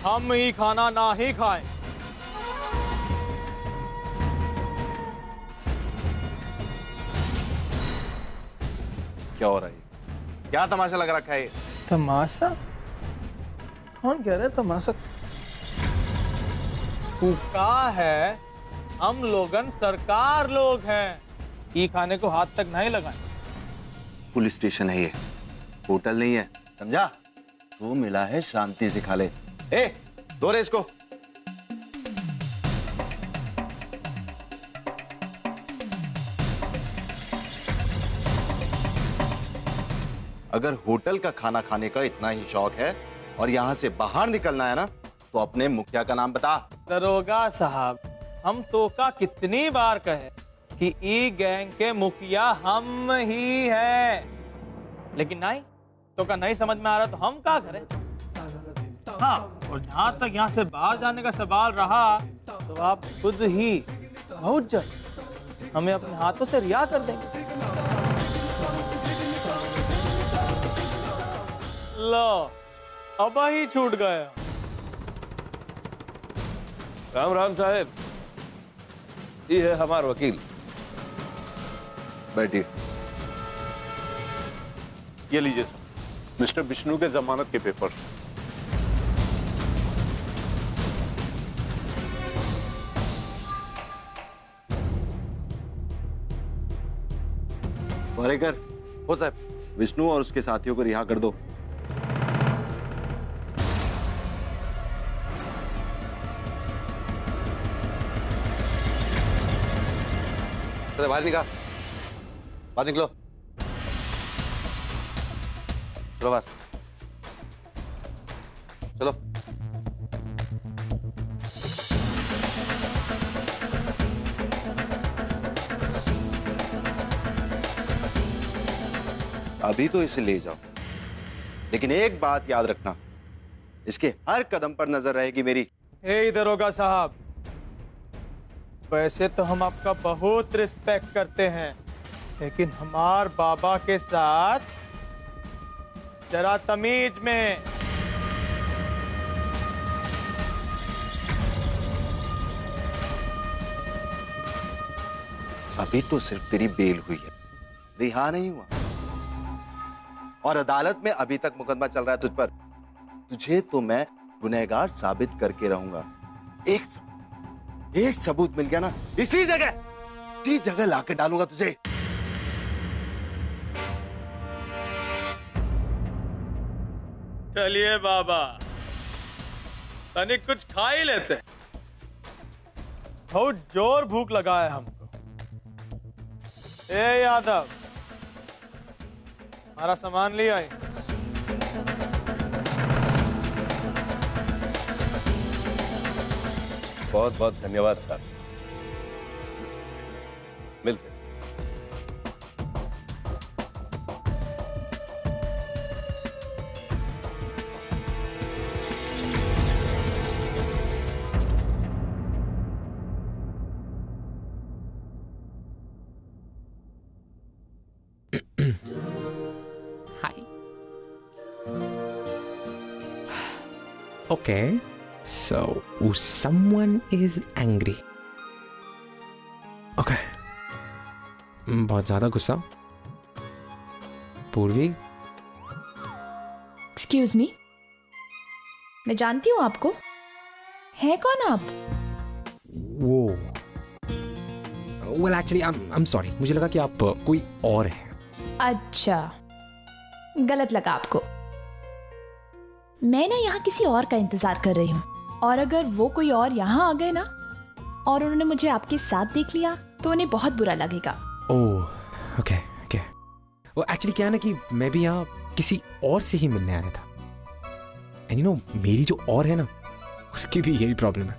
हम ही खाना ना ही खाएं। क्या हो रहा है? क्या तमाशा लग रखा है? तमाशा? कौन कह रहे हैं तमाशा? का है हम लोगन सरकार लोग हैं, ई खाने को हाथ तक नहीं लगाएं। पुलिस स्टेशन है ये, होटल नहीं है, समझा? तू मिला है, शांति से खा ले। ए, दो रे इसको। अगर होटल का खाना खाने का इतना ही शौक है और यहाँ से बाहर निकलना है ना, तो अपने मुखिया का नाम बता। दरोगा साहब, हम तो का कितनी बार कहे कि ई गैंग के मुखिया हम ही हैं, लेकिन नहीं तो का नहीं समझ में आ रहा तो हम क्या करें? हाँ, और जहां तक यहाँ से बाहर जाने का सवाल रहा तो आप खुद ही बहुत जल्द हमें अपने हाथों से रिहा कर देंगे। लो, अब ही छूट गया। राम राम साहेब, ये है हमारा वकील। बैठिए। ये लीजिए सर, मिस्टर विष्णु के जमानत के पेपर्स। वारेकर, हो साहब, विष्णु और उसके साथियों को रिहा कर दो। बाहर निकाल, बाहर निकलो, चलो बाहर, चलो। अभी तो इसे ले जाओ, लेकिन एक बात याद रखना, इसके हर कदम पर नजर रहेगी मेरी। हे दरोगा साहब, वैसे तो हम आपका बहुत रिस्पेक्ट करते हैं, लेकिन हमार बाबा के साथ जरा तमीज में। अभी तो सिर्फ तेरी बेल हुई है, रिहा नहीं हुआ, और अदालत में अभी तक मुकदमा चल रहा है तुझ पर। तुझे तो मैं गुनहगार साबित करके रहूंगा। एक सबूत मिल गया ना, इसी जगह लाके डालूंगा तुझे। चलिए बाबा, तनिक कुछ खा ही लेते, बहुत जोर भूख लगा है हमको। ए यादव, हमारा सामान ले आए। बहुत बहुत धन्यवाद सर, मिलते। Okay, so someone is angry. Okay. बहुत ज्यादा गुस्सा। पूर्वी, एक्सक्यूज मी, मैं जानती हूँ आपको। हैं कौन आप? वो well actually I'm sorry, मुझे लगा कि आप कोई और है। अच्छा, गलत लगा आपको। मैं ना यहाँ किसी और का इंतजार कर रही हूँ, और अगर वो कोई और यहाँ आ गए ना और उन्होंने मुझे आपके साथ देख लिया तो उन्हें बहुत बुरा लगेगा। Oh okay okay. वो एक्चुअली क्या है ना कि मैं भी यहाँ किसी और से ही मिलने आया था, एंड यू नो मेरी जो और है ना उसकी भी यही प्रॉब्लम है।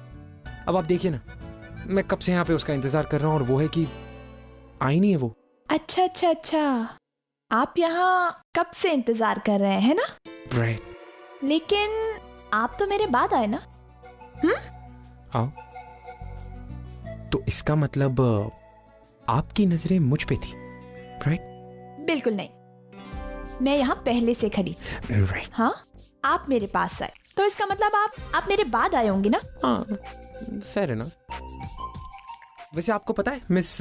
अब आप देखिए ना, मैं कब से यहाँ पे उसका इंतजार कर रहा हूँ और वो है कि आई नहीं है वो। अच्छा अच्छा अच्छा, आप यहाँ कब से इंतजार कर रहे हैं ना? राइट। लेकिन आप तो मेरे बाद आए ना? आओ, तो इसका मतलब आपकी नजरें मुझ पे थी, राइट? बिल्कुल नहीं, मैं यहाँ पहले से खड़ी। राइट। हाँ, आप मेरे पास आए तो इसका मतलब आप मेरे बाद आए होंगे ना? हाँ, फेयर है ना। वैसे आपको पता है मिस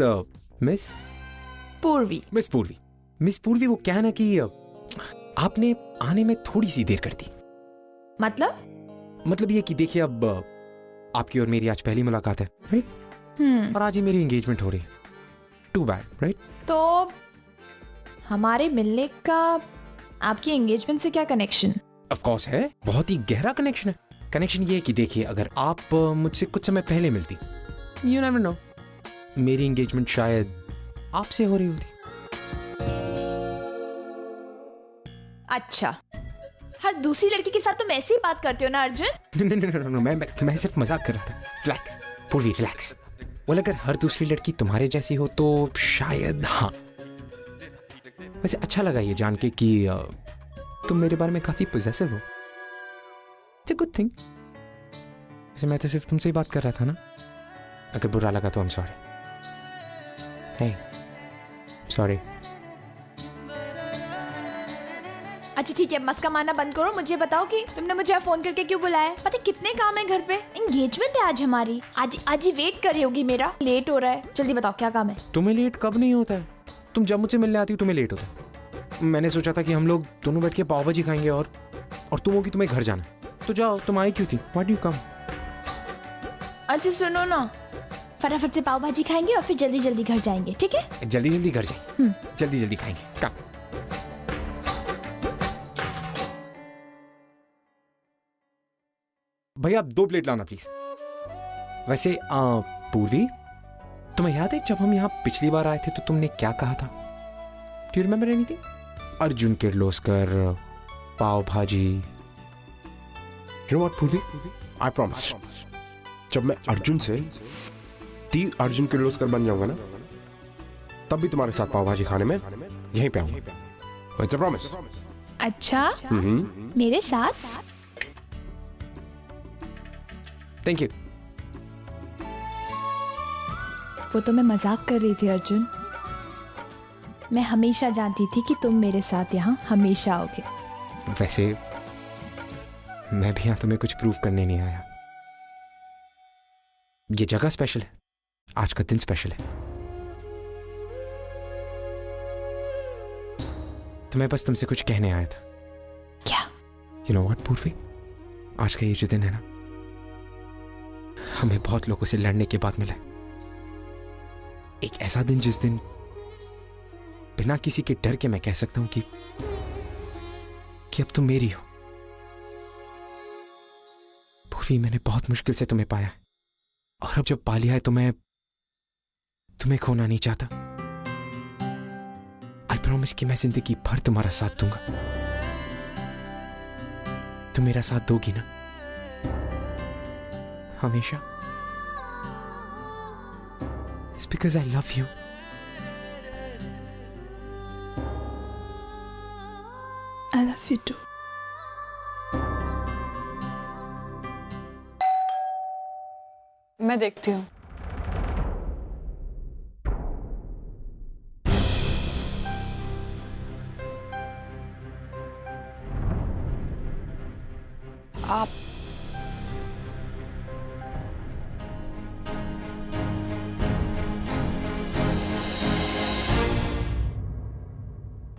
पूर्वी पूर्वी वो क्या है ना कि आपने आने में थोड़ी सी देर कर दी। मतलब ये कि देखिए, अब आपकी और मेरी आज पहली मुलाकात है, राइट? और आज ही मेरी एंगेजमेंट हो रही है। Too bad, right? तो हमारे मिलने का आपकी एंगेजमेंट से क्या कनेक्शन? ऑफ कोर्स है, बहुत ही गहरा कनेक्शन है। कनेक्शन ये है कि देखिए, अगर आप मुझसे कुछ समय पहले मिलती, यू नेवर नो, मेरी एंगेजमेंट शायद आपसे हो रही होती। अच्छा, हर दूसरी लड़की के साथ तुम ऐसे ही बात करते हो ना अर्जुन? नो, मैं सिर्फ मजाक कर रहा था। रिलैक्स पूर्वी, रिलैक्स। बोल, अगर हर दूसरी लड़की तुम्हारे जैसी हो तो शायद हाँ। वैसे अच्छा लगा ये जान के कि तुम मेरे बारे में काफी पॉजिटिव हो। It's a good thing. वैसे मैं तो सिर्फ तुमसे ही बात कर रहा था ना। अगर बुरा लगा तो I am sorry. Hey, sorry. अच्छा ठीक है, मस्का मारना बंद करो। मुझे बताओ कि तुमने मुझे फोन करके क्यों बुलाया? पता है कितने काम है घर पे? एंगेजमेंट है आज हमारी। आज ही वेट कर रही होगी मेरा। लेट हो रहा है, जल्दी बताओ क्या काम है? तुम्हें लेट कब नहीं होता है? तुम जब मुझसे मिलने आती हो तुम्हें लेट होता है। मैंने सोचा था कि हम लोग दोनों बैठ के पाव भाजी खाएंगे और तुम होगी तुम्हें घर जाना। तो जाओ, तुम आई क्यों थी? What do you come? अच्छा सुनो ना, फटाफट से पाव भाजी खाएंगे और फिर जल्दी जल्दी घर जाएंगे, ठीक है? जल्दी घर जाएंगे, जल्दी खाएंगे। कम। भैया आप 2 प्लेट लाना प्लीज। वैसे पूर्वी, तुम्हें याद है जब हम यहाँ पिछली बार आए थे तो तुमने क्या कहा था? Do you remember anything? Arjun Kirloskar, pav bhaji. You know what, पूर्वी? I promise, जब मैं अर्जुन से अर्जुन किर्लोस्कर बन जाऊंगा ना, तब भी तुम्हारे साथ पाव भाजी खाने में यहीं पे आऊंगा। It's a promise. अच्छा, मेरे साथ? Thank you. वो तो मैं मजाक कर रही थी अर्जुन। मैं हमेशा जानती थी कि तुम मेरे साथ यहाँ हमेशा आओगे। वैसे मैं भी यहाँ तुम्हें कुछ प्रूव करने नहीं आया। ये जगह स्पेशल है, आज का दिन स्पेशल है। तो मैं बस तुमसे कुछ कहने आया था। क्या? You know what, पूर्वी, आज का ये जो दिन है ना, हमें बहुत लोगों से लड़ने के बाद मिला है। एक ऐसा दिन जिस दिन बिना किसी के डर के मैं कह सकता हूं कि अब तुम मेरी हो। पूर्वी, मैंने बहुत मुश्किल से तुम्हें पाया है और अब जब पा लिया है तो मैं तुम्हें खोना नहीं चाहता। आई प्रॉमिस कि मैं जिंदगी भर तुम्हारा साथ दूंगा। तुम मेरा साथ दोगी ना? हमेशा? It's because I love you. I love you too. मैं देखती हूँ। आप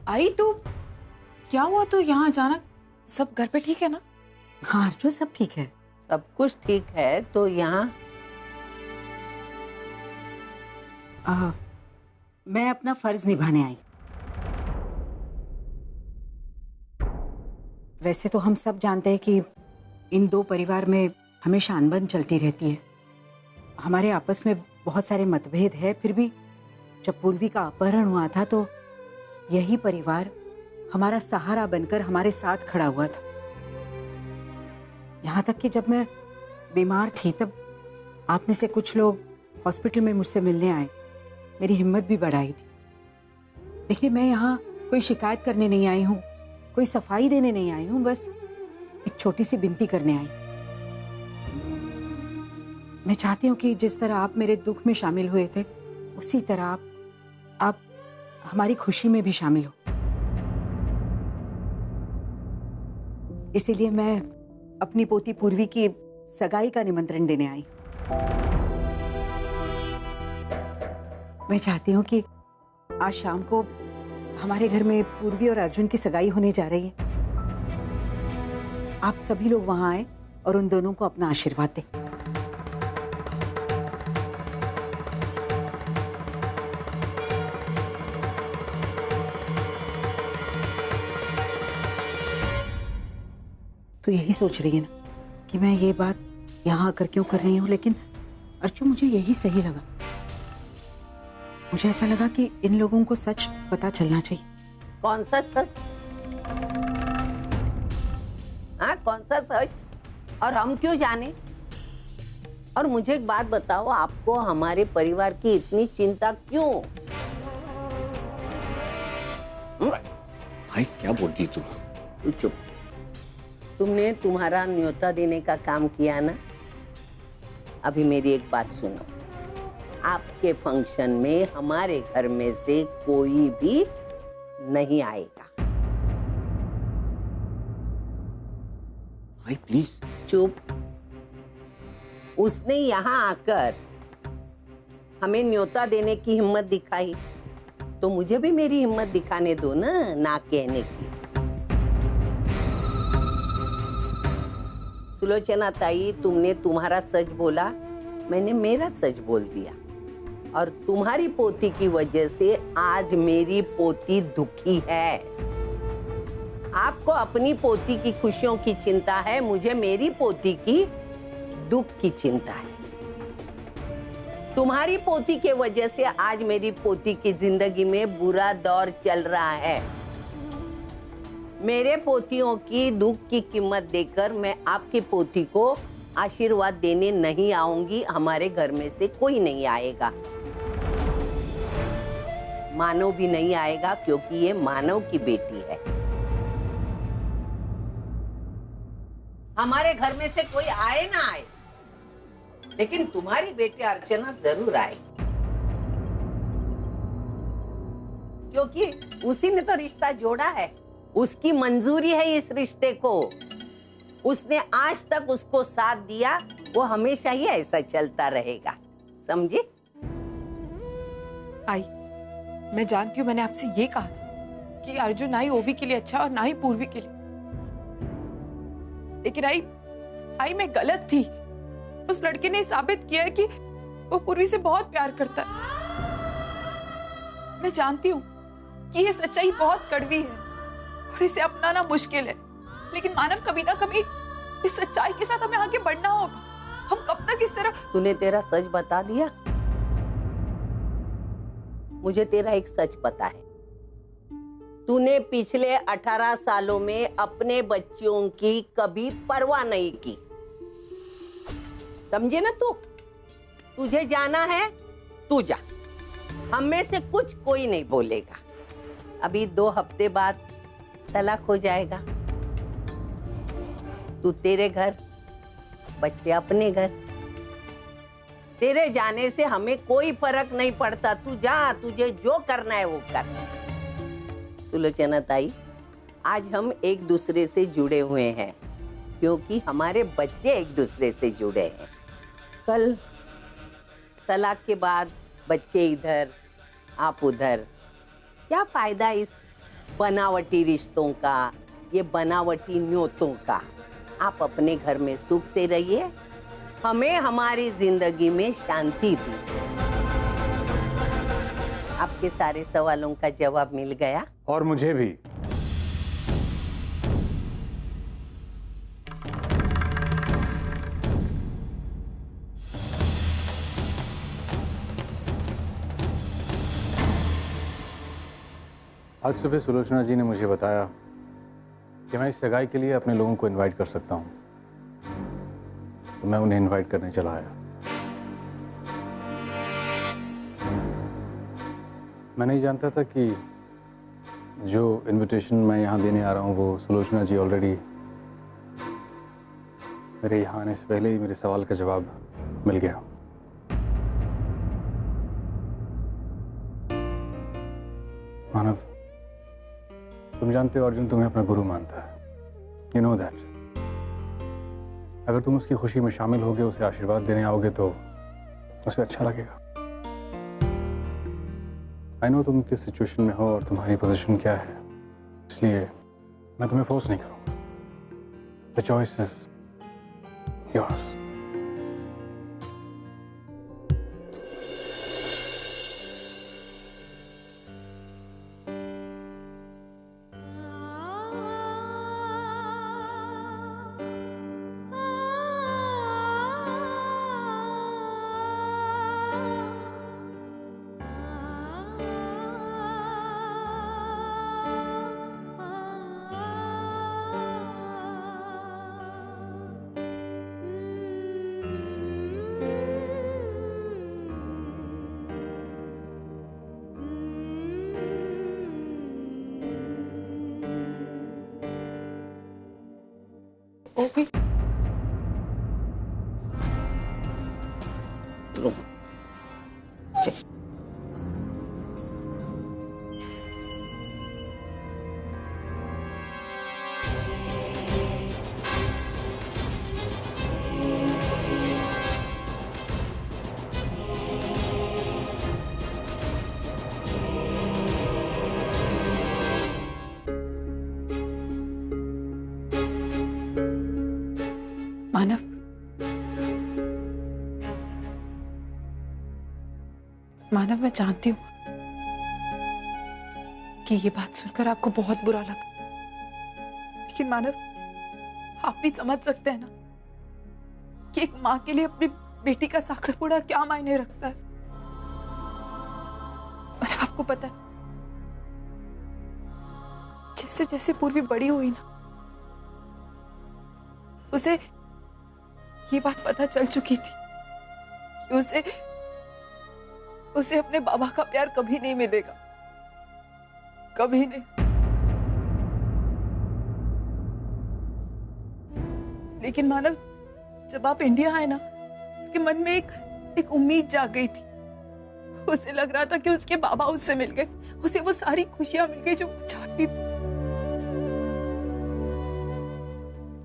आई तो क्या हुआ? तो यहाँ अचानक सब घर पे ठीक है ना? हाँ अर्जुन, सब ठीक है, सब कुछ ठीक है। तो यहाँ मैं अपना फर्ज निभाने आई। वैसे तो हम सब जानते हैं कि इन दो परिवार में हमेशा अनबन चलती रहती है। हमारे आपस में बहुत सारे मतभेद है, फिर भी जब पूर्वी का अपहरण हुआ था तो यही परिवार हमारा सहारा बनकर हमारे साथ खड़ा हुआ था। यहाँ तक कि जब मैं बीमार थी तब आप में से कुछ लोग हॉस्पिटल में मुझसे मिलने आए, मेरी हिम्मत भी बढ़ाई थी। देखिए, मैं यहाँ कोई शिकायत करने नहीं आई हूँ, कोई सफाई देने नहीं आई हूँ, बस एक छोटी सी विनती करने आई। मैं चाहती हूँ कि जिस तरह आप मेरे दुख में शामिल हुए थे, उसी तरह आप हमारी खुशी में भी शामिल हो। इसीलिए मैं अपनी पोती पूर्वी की सगाई का निमंत्रण देने आई। मैं चाहती हूँ कि आज शाम को हमारे घर में पूर्वी और अर्जुन की सगाई होने जा रही है। आप सभी लोग वहां आए और उन दोनों को अपना आशीर्वाद दें। तो यही सोच रही है ना कि मैं ये बात यहाँ आकर क्यों कर रही हूँ, लेकिन अर्जुन मुझे यही सही लगा। मुझे ऐसा लगा कि इन लोगों को सच पता चलना चाहिए। कौन सा सच? हाँ, कौन सा सच? और हम क्यों जाने? और मुझे एक बात बताओ, आपको हमारे परिवार की इतनी चिंता क्यों? भाई क्या बोलती तू? तू चुप। तुमने तुम्हारा न्योता देने का काम किया ना। अभी मेरी एक बात सुनो, आपके फंक्शन में हमारे घर में से कोई भी नहीं आएगा। भाई प्लीज। चुप। उसने यहाँ आकर हमें न्योता देने की हिम्मत दिखाई, तो मुझे भी मेरी हिम्मत दिखाने दो ना कहने की। सुलोचना ताई, तुमने तुम्हारा सच बोला, मैंने मेरा सच बोल दिया। और तुम्हारी पोती की वजह से आज मेरी पोती दुखी है। आपको अपनी पोती की खुशियों की चिंता है, मुझे मेरी पोती की दुख की चिंता है। तुम्हारी पोती के वजह से आज मेरी पोती की जिंदगी में बुरा दौर चल रहा है। मेरे पोतियों की दुख की कीमत देकर मैं आपकी पोती को आशीर्वाद देने नहीं आऊंगी। हमारे घर में से कोई नहीं आएगा, मानव भी नहीं आएगा, क्योंकि ये मानव की बेटी है। हमारे घर में से कोई आए ना आए, लेकिन तुम्हारी बेटी अर्चना जरूर आएगी, क्योंकि उसी ने तो रिश्ता जोड़ा है। उसकी मंजूरी है इस रिश्ते को। उसने आज तक उसको साथ दिया, वो हमेशा ही ऐसा चलता रहेगा, समझे? आई, मैं जानती हूँ मैंने आपसे ये कहा था कि अर्जुन ना ही ओवी के लिए अच्छा और ना ही पूर्वी के लिए, लेकिन आई मैं गलत थी। उस लड़के ने साबित किया है कि वो पूर्वी से बहुत प्यार करता है। मैं जानती हूँ कि ये सच्चाई बहुत कड़वी है और इसे अपनाना मुश्किल है, लेकिन मानव कभी ना कभी इस सच्चाई के साथ हमें आगे बढ़ना होगा। हम कब तक इस तरह? तूने तेरा सच बता दिया। मुझे तेरा एक सच पता है, तूने पिछले 18 सालों में अपने बच्चों की कभी परवाह नहीं की, समझे ना? तुझे जाना है, तू जा, हम में से कुछ कोई नहीं बोलेगा। अभी 2 हफ्ते बाद तलाक हो जाएगा। तू तेरे घर, बच्चे अपने घर। तेरे जाने से हमें कोई फर्क नहीं पड़ता। तू जा, तुझे जो करना है वो कर। सुलोचना ताई, आज हम एक दूसरे से जुड़े हुए हैं, क्योंकि हमारे बच्चे एक दूसरे से जुड़े हैं। कल तलाक के बाद बच्चे इधर, आप उधर, क्या फायदा इस बनावटी रिश्तों का, ये बनावटी न्योतों का? आप अपने घर में सुख से रहिए, हमें हमारी जिंदगी में शांति दीजिए। आपके सारे सवालों का जवाब मिल गया? और मुझे भी। आज सुबह सुलोचना जी ने मुझे बताया कि मैं इस सगाई के लिए अपने लोगों को इनवाइट कर सकता हूं, तो मैं उन्हें इनवाइट करने चला आया। मैं नहीं जानता था कि जो इनविटेशन मैं यहाँ देने आ रहा हूँ वो सुलोचना जी ऑलरेडी मेरे यहाँ आने से पहले ही मेरे सवाल का जवाब मिल गया। मानव, तुम जानते हो अर्जुन तुम्हें अपना गुरु मानता है, यू नो दैट। अगर तुम उसकी खुशी में शामिल होगे, उसे आशीर्वाद देने आओगे तो उसे अच्छा लगेगा। आई नो तुम किस सिचुएशन में हो और तुम्हारी पोजीशन क्या है, इसलिए मैं तुम्हें फोर्स नहीं करूंगा। The choice is yours. Okay Manav, Manav मैं जानती हूँ कि ये बात सुनकर आपको बहुत बुरा लगा, लेकिन मानव आप भी समझ सकते हैं ना कि एक माँ के लिए अपनी बेटी का साखरपुड़ा क्या मायने रखता है। और आपको पता है, जैसे जैसे पूर्वी बड़ी हुई ना, उसे ये बात पता चल चुकी थी कि उसे अपने बाबा का प्यार कभी नहीं मिलेगा, कभी नहीं। लेकिन मानव, जब आप इंडिया आए ना, उसके मन में एक उम्मीद जाग गई थी। उसे लग रहा था कि उसके बाबा उससे मिल गए, उसे वो सारी खुशियां मिल गई जो वो चाहती थी।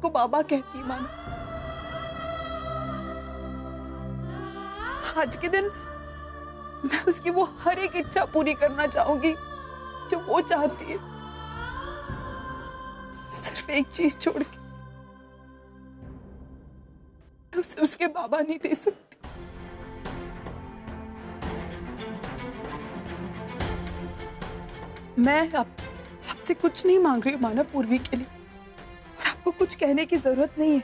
को बाबा कहती है मानव। आज के दिन मैं उसकी वो हर एक इच्छा पूरी करना चाहूंगी जो वो चाहती है, सिर्फ एक चीज छोड़ के। मैं उसे उसके बाबा नहीं दे सकती। मैं आपसे कुछ नहीं मांग रही हूँ मानव, पूर्वी के लिए, और आपको कुछ कहने की जरूरत नहीं है,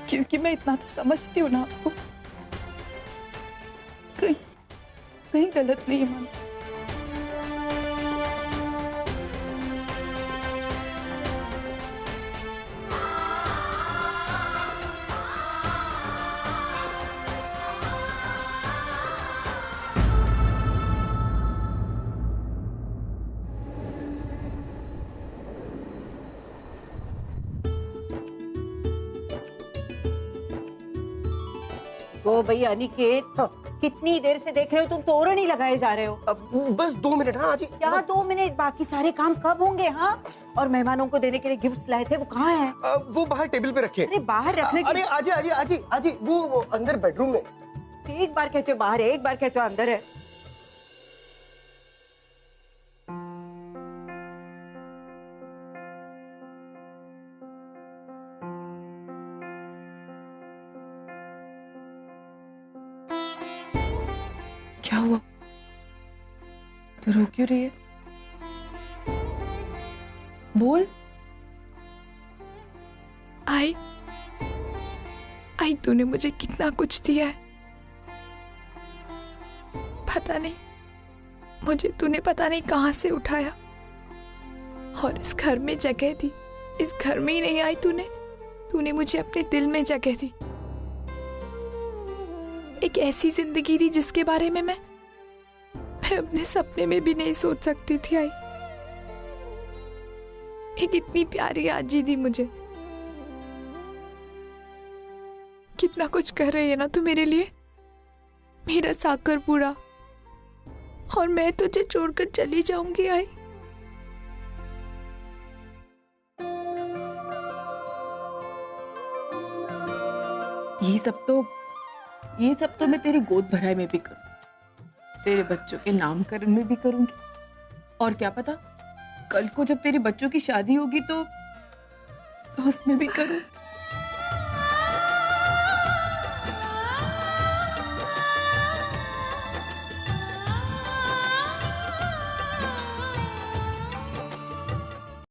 क्योंकि मैं इतना तो समझती हूँ ना आपको। कहीं गलत नहीं है मानव। तो भैया अनिकेत, कितनी देर से देख रहे हो तुम, तोरण ही लगाए जा रहे हो। अब बस 2 मिनट। हाँ आजी। क्या 2 मिनट? बाकी सारे काम कब होंगे? हाँ, और मेहमानों को देने के लिए गिफ्ट्स लाए थे, वो कहाँ हैं? वो बाहर टेबल पे रखे। अरे बाहर रखने की? अरे आजी आजी आजी आजी, वो अंदर बेडरूम में। एक बार कहते हो बाहर है, एक बार कहते हो अंदर है। क्या हुआ? तू रो क्यों रही है? बोल। आई तूने मुझे कितना कुछ दिया है, पता नहीं मुझे तूने पता नहीं कहां से उठाया और इस घर में जगह दी। इस घर में ही नहीं आई तूने मुझे अपने दिल में जगह दी। एक ऐसी जिंदगी दी जिसके बारे में मैं अपने सपने में भी नहीं सोच सकती थी। आई एक इतनी प्यारी आजी दी मुझे। कितना कुछ कर रही है ना तू मेरे लिए, मेरा साकरपुड़ा, और मैं तुझे छोड़कर चली जाऊंगी। आई ये सब तो मैं तेरी गोद भराई में भी करूँ, तेरे बच्चों के नामकरण में भी करूंगी, और क्या पता कल को जब तेरे बच्चों की शादी होगी तो उसमें भी करूँ।